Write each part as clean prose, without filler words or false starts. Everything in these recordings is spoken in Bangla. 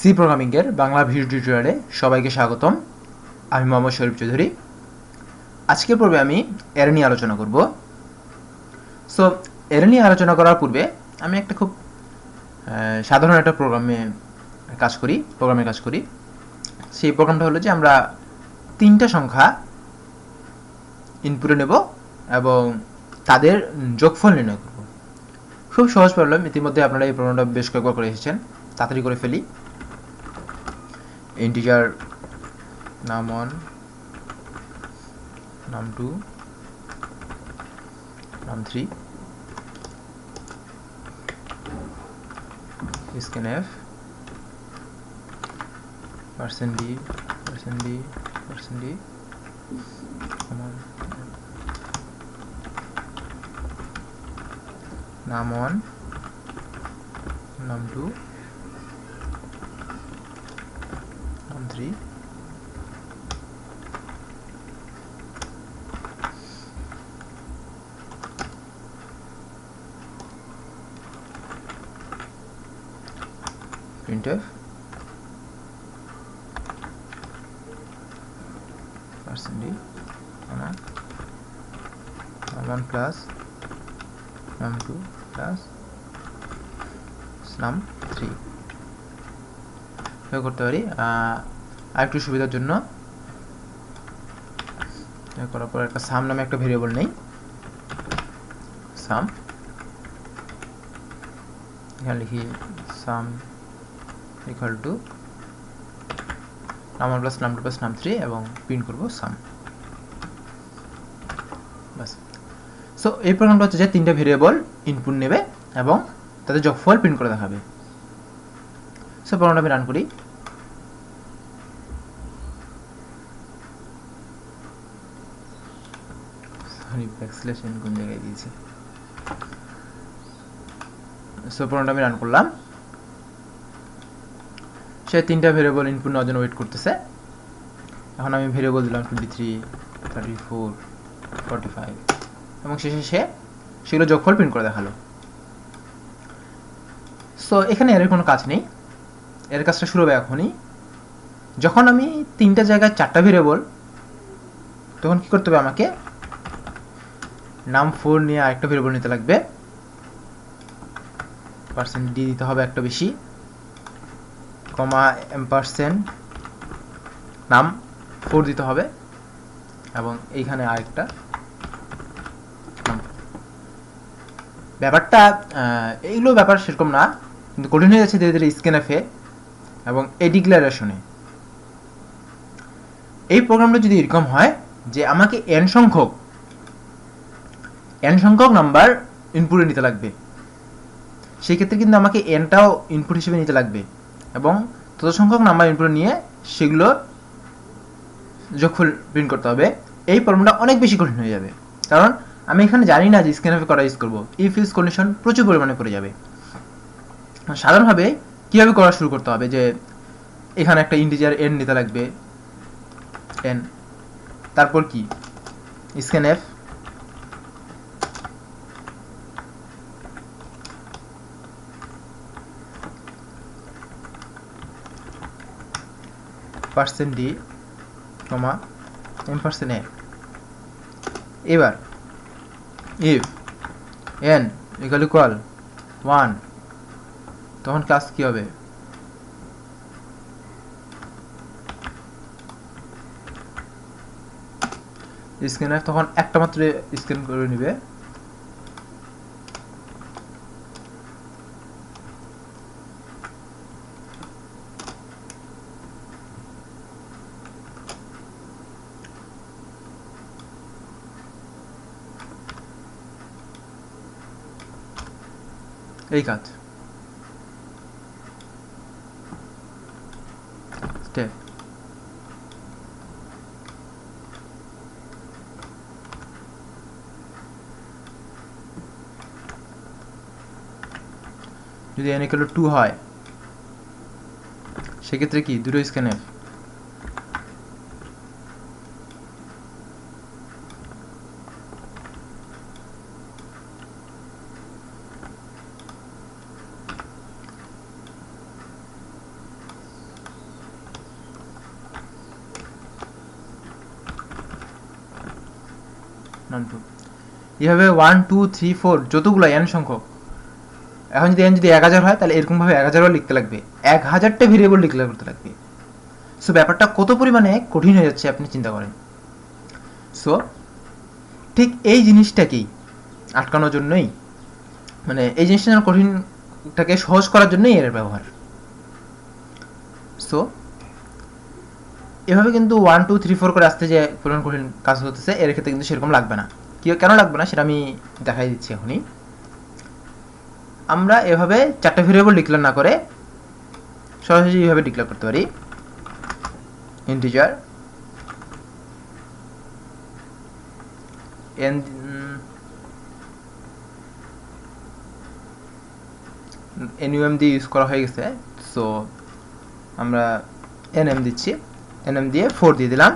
সি প্রোগ্রামিংয়ের বাংলা ভিডিও টিউটোরিয়ালে সবাইকে স্বাগতম। আমি মোহাম্মদ শরীফ চৌধুরী। আজকের পর্বে আমি অ্যারে নিয়ে আলোচনা করব। সো অ্যারে নিয়ে আলোচনা করার পূর্বে আমি একটা খুব সাধারণ একটা প্রোগ্রামের কাজ করি। সেই প্রোগ্রামটা হলো যে আমরা তিনটা সংখ্যা ইনপুটে নেব এবং তাদের যোগফল নির্ণয় করব। খুব সহজ প্রবলেম, ইতিমধ্যে আপনারা এই প্রোগ্রামটা বেশ কয়েকবার করে এসেছেন। তাড়াতাড়ি করে ফেলি। Integer num1, num2, num3, scanf, %d, %d, %d, num1, num2, num3, printf, %d, num1 plus num2 plus num3 করতে পারি। আরেকটু সুবিধার জন্য করার পর একটা সাম নামে একটা ভেরিয়েবল নেই, সাম। এখানে লিখি সাম equal to num1 plus num2 plus num3 এবং প্রিন্ট করব সাম। বাস। সো এই প্রোগ্রামটা হচ্ছে যে তিনটা ভেরিয়েবল ইনপুট নেবে এবং তাদের যোগফল প্রিন্ট করে দেখাবে। সো প্রোগ্রামটা আমি রান করি। সরি, ব্যাকস্ল্যাশ কোন জায়গায় দিয়েছি। সো প্রোগ্রামটা আমি রান করলাম। সে তিনটা ভেরিয়েবল ইনপুট নেওয়ার জন্য ওয়েট করতেছে। এখন আমি ভেরিয়েবল দিলাম 23, 34, 45 এবং শেষে সেগুলো যোগফল প্রিন্ট করে দেখালো। সো এখানে এর কোনো কাজ নেই, এর কাজটা শুরু হবে এখনই। যখন আমি তিনটা জায়গায় চারটা ভেরিয়েবল, তখন কি করতে হবে, আমাকে num4 নিয়ে আরেকটা ভেরিয়েবল নিতে লাগবে, %d দিতে হবে একটা বেশি, কমা ampersand num4 দিতে হবে এবং এইখানে আরেকটা ব্যাপারটা এইগুলো ব্যাপার সেরকম না, কিন্তু কঠিন হয়ে যাচ্ছে ধীরে ধীরে স্ক্যানএফে এবং এই ডিক্লারেশনে। এই প্রোগ্রামটা যদি এরকম হয় যে আমাকে n সংখ্যক নাম্বার ইনপুটে নিতে লাগবে, সেই ক্ষেত্রে কিন্তু আমাকে nটাও ইনপুট হিসেবে নিতে লাগবে এবং তত সংখ্যক নাম্বার ইনপুট নিয়ে সেগুলো যোগফল প্রিন্ট করতে হবে। এই প্রবলেমটা অনেক বেশি কঠিন হয়ে যাবে, কারণ আমি এখানে জানি না যে স্ক্যানএফে করা ইউজ করবো। ইফ ইউজ কন্ডিশন প্রচুর পরিমাণে পড়ে যাবে। সাধারণভাবে কীভাবে করা শুরু করতে হবে, যে এখানে একটা ইন্টিজার n নিতে লাগবে, n, তারপর কি স্ক্যানএফ %d, ampersand a। এবার if n equal 1, তখন ক্লাস কি হবে, স্ক্যানএফ তখন একটা মাত্র স্ক্যান করে নিবে, এই কাজ স্টেপ। যদি n equal 2 হয়, সেক্ষেত্রে কি দুটো স্ক্যানএফ, নাম2 এইভাবে 1 2 3 4 যতগুলো n সংখ্যক, এখন যদি n যদি 1000 হয় তাহলে এরকমভাবে 1000ও লিখতে লাগবে, 1000টা ভেরিয়েবল ডিক্লেয়ার করতে লাগবে। সো ব্যাপারটা কত পরিমাণে কঠিন হয়ে যাচ্ছে আপনি চিন্তা করেন। সো ঠিক এই জিনিসটাকেই আটকানোর জন্যই, মানে এই জিনিসটা যেন কঠিনটাকে সহজ করার জন্যই এর ব্যবহার। সো এভাবে কিন্তু 1 2 3 4 করে আসতে যে পরিমাণ কঠিন কাজ হতেছে, এর ক্ষেত্রে কিন্তু সেরকম লাগবে না। কেন লাগবে না সেটা আমি দেখাই দিচ্ছি এখনই। আমরা এভাবে 4টা ভেরিয়েবল ডিক্লেয়ার না করে সরাসরি এইভাবে ডিক্লেয়ার করতে পারি, ইন্টিজার এনইউএম দিয়ে ইউজ করা হয়ে গেছে। সো আমরা এনএম দিচ্ছি, এনএম দিয়ে 4 দিয়ে দিলাম।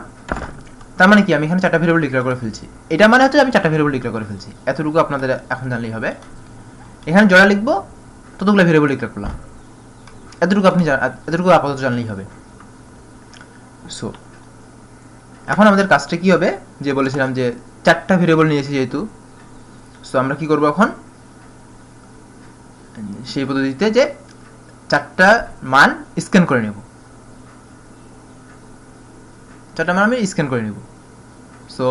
তার মানে কি আমি এখানে 4টা ভেরিয়েবল ডিক্লেয়ার করে ফেলছি। এটা মানে হচ্ছে আমি 4টা ভেরিয়েবল ডিক্লেয়ার করে ফেলছি। এতটুকু আপনাদের এখন জানলেই হবে। এখানে জোড়া লিখবো, ততগুলো ভেরিয়েবল ডিক্লেয়ার করলাম, এতটুকু আপাতত জানলেই হবে। সো এখন আমাদের কাজটা কি হবে, যে বলেছিলাম যে 4টা ভেরিয়েবল নিয়েছি যেহেতু, সো আমরা কি করব এখন সেই পদ্ধতিতে যে 4টা মান স্ক্যান করে নেব, 4টা মান আমি স্ক্যান করে নেব। সো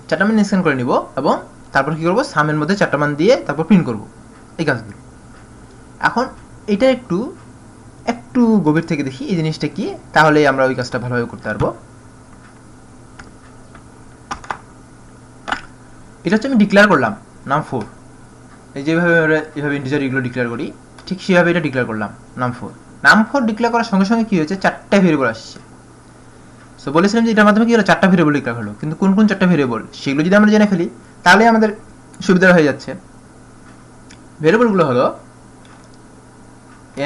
4টা মান স্ক্যান করে নিব এবং তারপর কি করব, সামের মধ্যে 4টা মান দিয়ে তারপর প্রিন্ট করব এই কাজগুলো। এখন এটা একটু গভীর থেকে দেখি এই জিনিসটা কি, তাহলে আমরা ওই কাজটা ভালোভাবে করতে পারবো। এটা হচ্ছে আমি ডিক্লেয়ার করলাম নাম 4, এই যেভাবে আমরা এভাবে ইন্টিজার এগুলো ডিক্লেয়ার করি ঠিক সেভাবে এটা ডিক্লেয়ার করলাম নাম 4 ডিক্লেয়ার করার সঙ্গে সঙ্গে কি হয়েছে, 4টা ভেরিয়েবল আসছে। সো বলেছিলাম যে এটার মাধ্যমে কি হলো, 4টা ভেরিয়েবল ডিক্লেয়ার হলো, কিন্তু কোন কোন 4টা ভেরিয়েবল সেগুলো যদি আমরা জেনে ফেলি তাহলে আমাদের সুবিধা হয়ে যাচ্ছে। ভেরিয়েবলগুলো হলো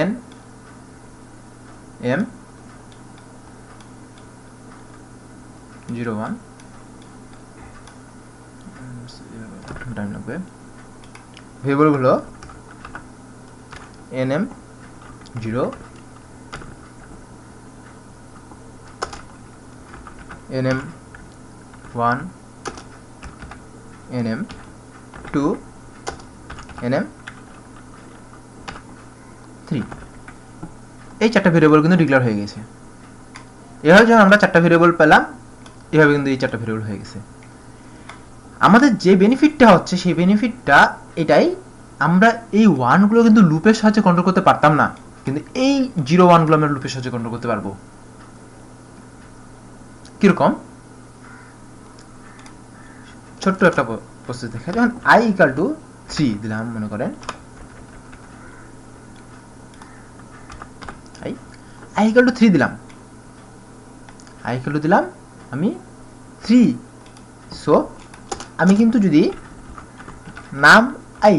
n m 01 টাইম লাগবে, ভেরিয়েবলগুলো nm 0 nm 1 nm 2 nm 3, এই 4টা ভেরিয়েবল কিন্তু ডিক্লেয়ার হয়ে গেছে। এভাবে যখন আমরা 4টা ভেরিয়েবল পেলাম, এভাবে কিন্তু এই 4টা ভেরিয়েবল হয়ে গেছে। আমাদের যে বেনিফিটটা হচ্ছে সেই বেনিফিটটা এটাই, আমরা এই 1গুলো কিন্তু লুপের সাহায্যে কন্ট্রোল করতে পারতাম না, কিন্তু এই 0 1গুলো আমরা লুপের সাহায্যে কন্ট্রোল করতে পারবো। কিরকম, ছোট্ট একটা প্রসেস দেখা, যখন i = 3 দিলাম, মনে করেন i = 3 দিলাম, দিলাম আমি 3। সো আমি কিন্তু যদি নাম i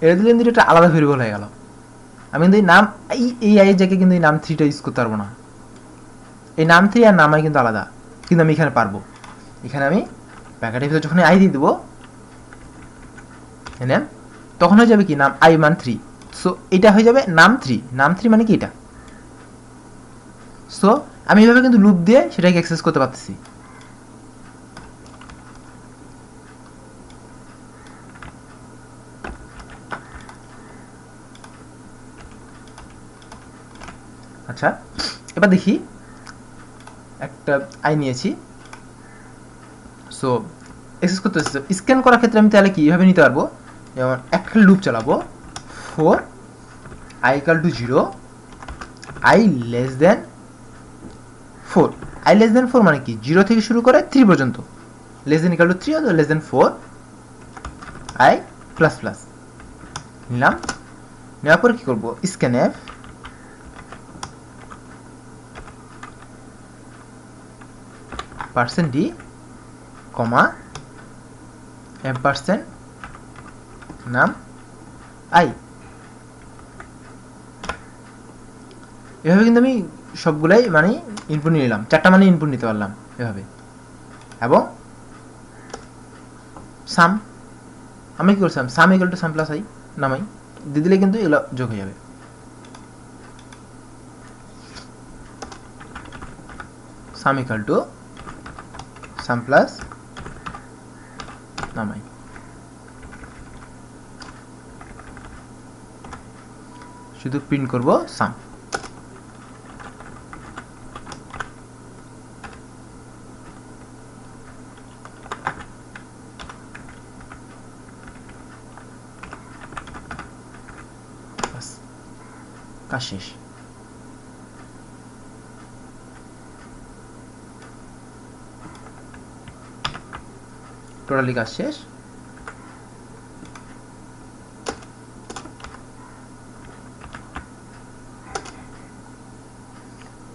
এটা দিলে কিন্তু এটা আলাদা ভেরিয়েবল হয়ে গেল, আমি কিন্তু এই নাম এই i এর জায়গায় কিন্তু এই নাম 3টা ইউজ করতে পারবো না। এই নাম 3 আর নাম i কিন্তু আলাদা, কিন্তু আমি এখানে পারবো। এখানে আমি প্যাকেটের ভিতরে যখন i দিয়ে দেবো এনে, তখন হয়ে যাবে কি নাম i মান 3। সো এটা হয়ে যাবে নাম 3, নাম 3 মানে কি এটা। সো আমি এভাবে কিন্তু লুপ দিয়ে সেটাকে অ্যাক্সেস করতে পারতেছি। আচ্ছা এবার দেখি, একটা আই নিয়েছি, সো অ্যাক্সেস করতে হচ্ছে। স্ক্যান করার ক্ষেত্রে আমি তাহলে কি এভাবে নিতে পারবো, যেমন একটা লুপ চালাবো 4 i = 0 i <4, i <4 মানে কি 0 থেকে শুরু করে 3 পর্যন্ত, <= 3 অথবা <4 i ++ নিলাম। নেওয়ার পর কি করব, scanf %d, ampersand নাম i। এভাবে কিন্তু আমি সবগুলাই মানে ইনপুট নিয়ে নিলাম, 4টা মানে ইনপুট নিতে পারলাম এভাবে। এবং সাম, আমি কি করছিলাম, সাম = সাম + i নামাই দিয়ে দিলে কিন্তু এগুলো যোগ হয়ে যাবে। সাম সাম প্লাস নাম আই। শুধু প্রিন্ট করব সাম। কাজ শেষ। টোটালি কাজ শেষ।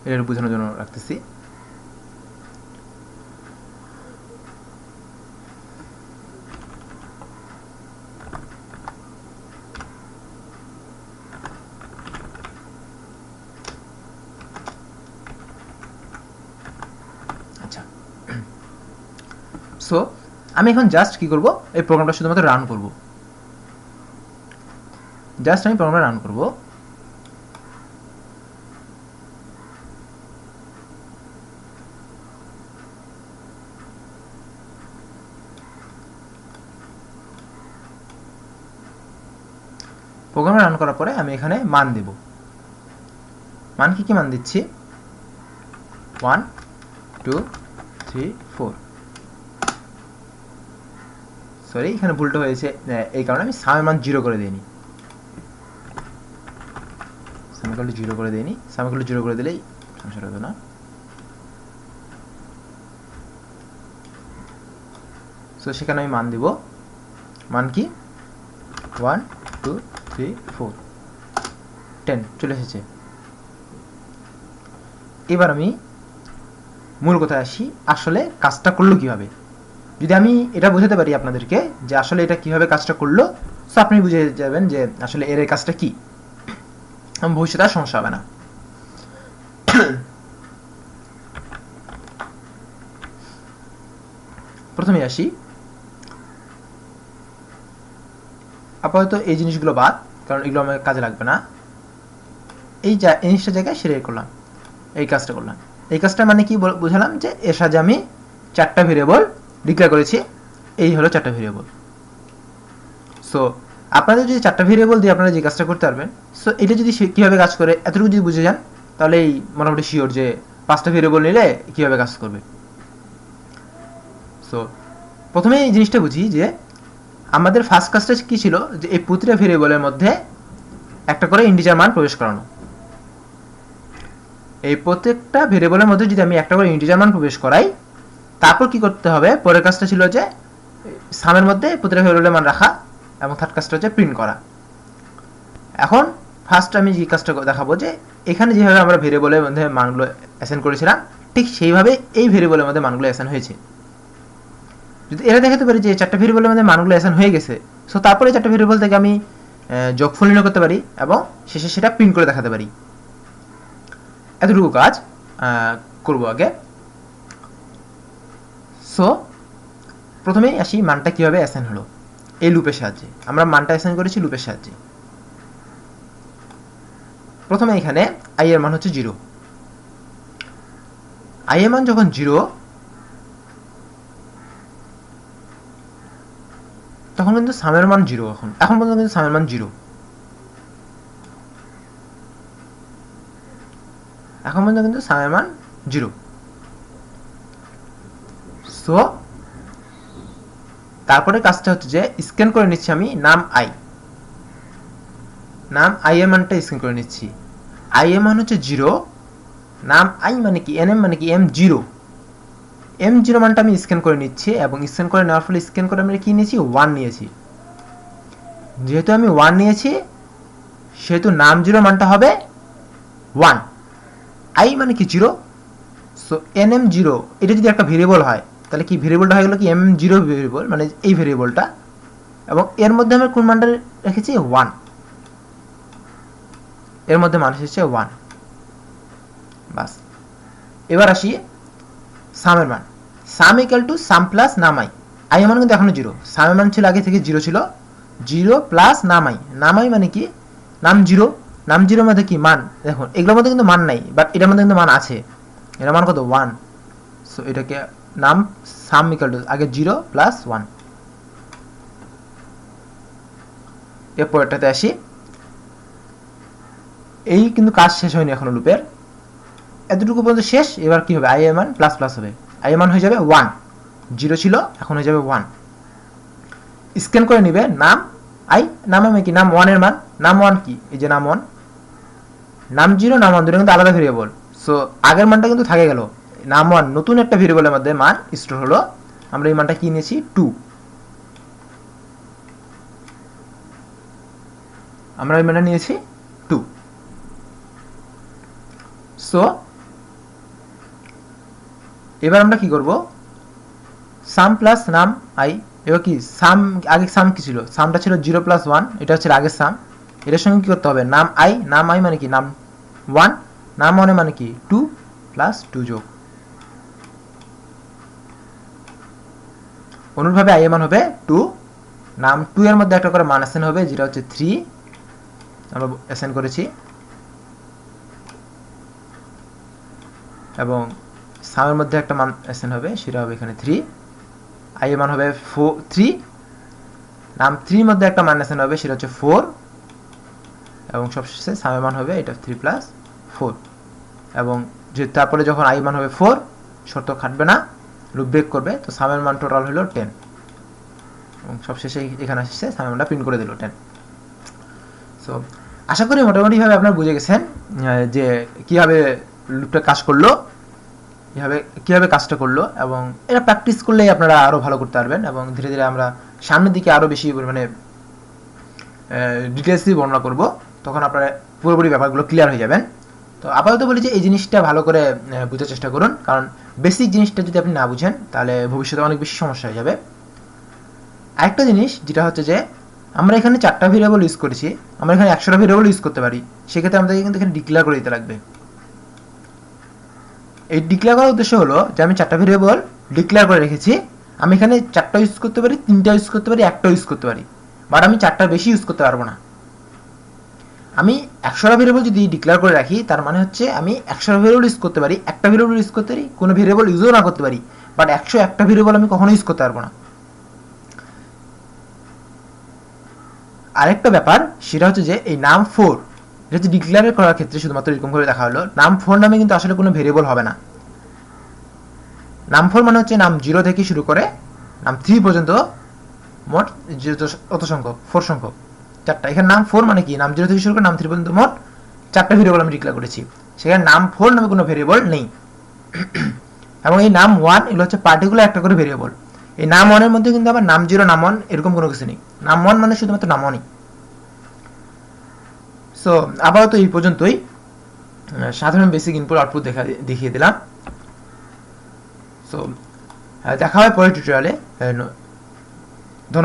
এটা বোঝানোর জন্য রাখতেছি। আচ্ছা, সো আমি এখন জাস্ট কি করব, এই প্রোগ্রামটা শুধুমাত্র রান করব। জাস্ট আমি প্রোগ্রামটা রান করব। প্রোগ্রাম রান করার পরে আমি এখানে মান দেব। মান কি মান দিচ্ছি? 1 2 3 4। সরি, এখানে ভুলটা হয়েছে, এই কারণে আমি সামের মান 0 করে দিইনি। সামের 0 করে দিইনি। সামের 0 করে দিলেই সমস্যা হতো না। সো সেখানে আমি মান দিব। মান কি? 1 2 3 4 10 চলে এসেছে। এবার আমি মূল কথায় আসি, আসলে কাজটা করলো কিভাবে। যদি আমি এটা বোঝাতে পারি আপনাদেরকে যে আসলে এটা কিভাবে কাজটা করলো, সো আপনি বুঝে যাবেন যে আসলে এর কাজটা কি, ভবিষ্যতে আর সমস্যা হবে না। প্রথমে আসি, আপাতত এই জিনিসগুলো বাদ, কারণ এগুলো আমার কাজে লাগবে না। এই জিনিসটা জায়গায় সেরে করলাম, এই কাজটা করলাম। এই কাজটা মানে কি বুঝালাম, যে এর সাহায্যে আমি 4টা ভেরিয়েবল ডিক্লেয়ার করেছি। এই হলো 4টা ভেরিয়েবল। সো আপনাদের যদি 4টা ভেরিয়েবল দিয়ে আপনারা যে কাজটা করতে পারবেন, সো এটা যদি কীভাবে কাজ করে এতটুকু যদি বুঝে যান, তাহলে এই মোটামুটি শিওর যে 5টা ভেরিয়েবল নিলে কীভাবে কাজ করবে। সো প্রথমে এই জিনিসটা বুঝি যে আমাদের ফার্স্ট কাজটা কী ছিল, যে এই প্রতিটা ভেরিয়েবলের মধ্যে একটা করে ইন্টিজার মান প্রবেশ করানো। এই প্রত্যেকটা ভেরিয়েবলের মধ্যে যদি আমি একটা করে ইন্টিজার মান প্রবেশ করাই, তারপর কি করতে হবে, পরের কাজটা ছিল যে সামের মধ্যে প্রতিটা ভেরিয়েবলের মান রাখা, এবং থার্ড কাজটা হচ্ছে প্রিন্ট করা। এখন ফার্স্ট আমি যে কাজটা দেখাবো, যে এখানে যেভাবে আমরা ভেরিয়েবলের মধ্যে মানগুলো অ্যাসাইন করেছিলাম, ঠিক সেইভাবে এই ভেরিয়েবলের মধ্যে মানগুলো অ্যাসাইন হয়েছে। যদি এটা দেখাতে পারি যে 4টা ভেরিয়েবলের মধ্যে মানগুলো অ্যাসাইন হয়ে গেছে, সো তারপরে 4টা ভেরিয়েবল থেকে আমি যোগফল নির্ণয় করতে পারি এবং শেষে সেটা প্রিন্ট করে দেখাতে পারি। এতটুকু কাজ করব আগে। সো প্রথমেই আসি মানটা কীভাবে অ্যাসাইন হলো। এই লুপের সাহায্যে আমরা মানটা অ্যাসাইন করেছি, লুপের সাহায্যে। প্রথমে এখানে আই এর মান হচ্ছে 0। আই এর মান যখন 0, তখন কিন্তু সামের মান 0। এখন পর্যন্ত কিন্তু সামের মান 0। এখন পর্যন্ত কিন্তু সামের মান 0। সো তারপরে কাজটা হচ্ছে যে স্ক্যান করে নিচ্ছি আমি নাম আই। নাম আই এর মানটা স্ক্যান করে নিচ্ছি। আই এর মান হচ্ছে 0, নাম আই মানে কি, এন এম মানে কি M0। M0 মানটা আমি স্ক্যান করে নিচ্ছি, এবং স্ক্যান করে নেওয়ার ফলে স্ক্যান করে আমি কি নিয়েছি, 1 নিয়েছি। যেহেতু আমি 1 নিয়েছি, সেহেতু নাম 0 মানটা হবে 1। আই মানে কি 0, সো NM0 এটা যদি একটা ভেরিয়েবল হয়, তাহলে কি ভেরিয়েবলটা হয়ে গেল কি M0 ভেরিয়েবল, মানে এই ভেরিয়েবলটা, এবং এর মধ্যে আমি কোন মানটা রেখেছি, 1। এর মধ্যে মান এসেছে 1। বাস। এবার আসি সামের মান। সাম ইকুয়াল টু সাম প্লাস নাম আই। আই এর মান কিন্তু এখনো 0। সামের মান ছিল আগে থেকে 0 ছিল। 0 প্লাস নাম আই। নাম আই মানে কি, নাম 0। নাম 0 মধ্যে কি মান, দেখুন এগুলোর মধ্যে কিন্তু মান নাই, বাট এটার মধ্যে কিন্তু মান আছে। এটার মান কত, 1। সো এটাকে নাম সাম ইকুয়াল টু আগে 0 প্লাস 1। এরপরটাতে আসি, এই কিন্তু কাজ শেষ হয়নি এখনো লুপের, এতটুকু পর্যন্ত শেষ। এবার কি হবে, আই এর মান প্লাস প্লাস হবে, আই এর মান হয়ে যাবে 1, 0 ছিল এখন হয়ে যাবে 1। স্ক্যান করে নিবে নাম আই, নাম আমি কি নাম 1 এর মান, নাম 1 কি এই যে নাম 1, নাম 0 নাম 1 দুটো কিন্তু আলাদা ভেরিয়েবল, সো আগের মানটা কিন্তু থাকে গেল, নাম 1 নতুন একটা ভেরিয়েবলের মধ্যে মান স্টোর হলো। আমরা এই মানটা কি নিয়েছি 2, আমরা এই মানটা নিয়েছি 2। সো এবার আমরা কি করব, সাম প্লাস নাম আই, এবার কি সাম, আগে সাম কি ছিল, সামটা ছিল 0 প্লাস 1, এটা হচ্ছে আগের সাম, এটার সঙ্গে কি করতে হবে নাম আই, নাম আই মানে কি নাম 1, নাম 1 মানে কি 2 প্লাস 2 যোগ, অনুরূপভাবে আই এর মান হবে 2, নাম 2 এর মধ্যে একটা করে মান অ্যাসাইন হবে যেটা হচ্ছে 3, আমরা অ্যাসাইন করেছি, এবং সামের মধ্যে একটা মান অ্যাসাইন হবে সেটা হবে এখানে 3, আই এর মান হবে 3, নাম 3 এর মধ্যে একটা মান অ্যাসাইন হবে সেটা হচ্ছে 4, এবং সবশেষে সামের মান হবে এটা 3 প্লাস 4, এবং যে তারপরে যখন আই মান হবে 4 শর্ত খাটবে না, লুপ ব্রেক করবে, তো সামের মান টোটাল হলো 10, এবং সবশেষে এখানে আসছে সামের মানটা প্রিন্ট করে দিল 10। সো আশা করি মোটামুটিভাবে আপনারা বুঝে গেছেন যে কীভাবে লুপটা কাজ করলো, কীভাবে কাজটা করলো, এবং এটা প্র্যাকটিস করলেই আপনারা আরও ভালো করতে পারবেন, এবং ধীরে ধীরে আমরা সামনের দিকে আরও বেশি পরিমাণে ডিটেলসলি বর্ণনা করব, তখন আপনারা পুরোপুরি ব্যাপারগুলো ক্লিয়ার হয়ে যাবেন। তো আপাতত বলি যে এই জিনিসটা ভালো করে বোঝার চেষ্টা করুন, কারণ বেসিক জিনিসটা যদি আপনি না বুঝেন তাহলে ভবিষ্যতে অনেক বেশি সমস্যা হয়ে যাবে। আরেকটা জিনিস যেটা হচ্ছে যে আমরা এখানে 4টা ভেরিয়েবল ইউজ করেছি, আমরা এখানে 100টা ভেরিয়েবল ইউজ করতে পারি, সেক্ষেত্রে আমাদেরকে কিন্তু এখানে ডিক্লেয়ার করে দিতে লাগবে। এই ডিক্লেয়ার করার উদ্দেশ্য হলো যে আমি 4টা ভেরিয়েবল ডিক্লেয়ার করে রেখেছি, আমি এখানে 4টা ইউজ করতে পারি, 3টা ইউজ করতে পারি, 1টা ইউজ করতে পারি, বাট আমি 4টার বেশি ইউজ করতে পারবো না। আমি 100টা ভেরিয়েবল যদি ডিক্লেয়ার করে রাখি তার মানে হচ্ছে আমি 100টা ভেরিয়েবল ইউজ করতে পারি, একটা ভেরিয়েবল ইউজ করতে পারি, কোনো ভেরিয়েবল ইউজও না করতে পারি, বাট 101টা ভেরিয়েবল আমি কখনো ইউজ করতে পারবো না। আরেকটা ব্যাপার সেটা হচ্ছে যে এই নাম 4 এটা হচ্ছে ডিক্লেয়ার করার ক্ষেত্রে শুধুমাত্র এরকম করে দেখা হলো, নাম 4 নামে কিন্তু আসলে কোনো ভেরিয়েবল হবে না। নাম 4 মানে হচ্ছে নাম 0 থেকে শুরু করে নাম 3 পর্যন্ত মোট অত সংখ্যক 4 সংখ্যক 4টা। এখানে নাম 4 মানে কি নাম 0 থেকে শুরু করে নাম 3 পর্যন্ত মোট 4টা ভেরিয়েবল আমি ডিক্লেয়ার করেছি, সেখানে নাম 4 নামে কোনো ভেরিয়েবল নেই। এবং এই নাম 1 এগুলো হচ্ছে পার্টিকুলার একটা করে ভেরিয়েবল, এই নাম 1 এর মধ্যে কিন্তু আবার নাম 0 নাম 1 এরকম কোনো কিছু নেই, নাম 1 মানে শুধুমাত্র নাম 1ই। সো আপাতত এই পর্যন্তই সাধারণ বেসিক ইনপুট আউটপুট দেখিয়ে দিলাম। সো দেখা হয় পরের টিউটোরিয়ালে